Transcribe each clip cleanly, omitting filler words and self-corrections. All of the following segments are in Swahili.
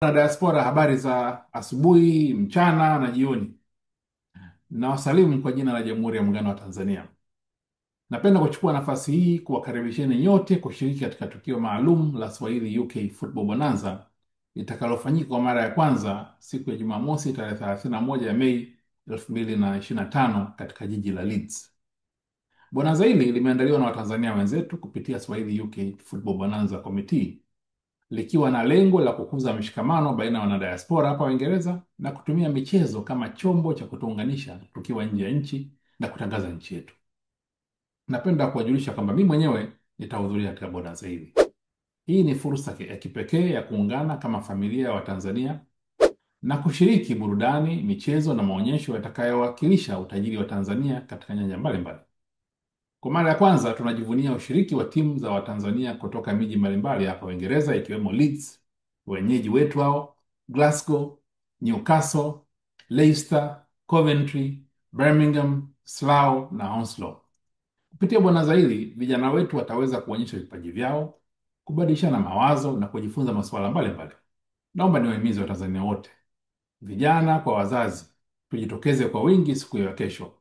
Na diaspora, habari za asubuhi, mchana na jioni. Nawasalimu kwa jina la Jamhuri ya Muungano wa Tanzania. Napenda kuchukua nafasi hii kuwakaribisheni nyote kushiriki katika tukio maalum la Swahili UK Football Bonanza litakalofanyika kwa mara ya kwanza siku ya Jumamosi tarehe 31 ya Mei 2025 katika jiji la Leeds. Bonanza hili limeandaliwa na Watanzania wenzetu kupitia Swahili UK Football Bonanza Committee likiwa na lengo la kukuza mshikamano baina ya wanadiaspora hapa Uingereza na kutumia michezo kama chombo cha kutuunganisha tukiwa nje ya nchi na kutangaza nchi yetu. Napenda kuwajulisha kwamba mimi mwenyewe nitahudhuria katika bonanza hili. Hii ni fursa ya kipekee ya kuungana kama familia ya Watanzania na kushiriki burudani, michezo na maonyesho yatakayowakilisha utajiri wa Tanzania katika nyanja mbalimbali. Kwa mara ya kwanza tunajivunia ushiriki wa timu za Watanzania kutoka miji mbalimbali hapa Uingereza ikiwemo Leeds, wenyeji wetu hao, Glasgow, Newcastle, Leicester, Coventry, Birmingham, Slough na Hounslow. Kupitia bonanza hili, vijana wetu wataweza kuonyesha vipaji vyao, kubadilishana mawazo na kujifunza masuala mbalimbali. Naomba niwahimize Watanzania wote, vijana kwa wazazi, tujitokeze kwa wingi siku ya kesho.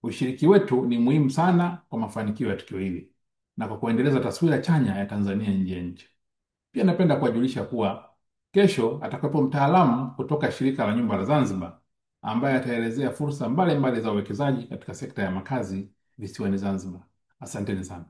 Ushiriki wetu ni muhimu sana kwa mafanikio ya tukio hili na kwa kuendeleza taswira chanya ya Tanzania nje ya nchi. Pia napenda kuwajulisha kuwa kesho atakuwepo mtaalamu kutoka shirika la nyumba la Zanzibar ambaye ataelezea fursa mbalimbali za uwekezaji katika sekta ya makazi visiwani Zanzibar. Asanteni sana.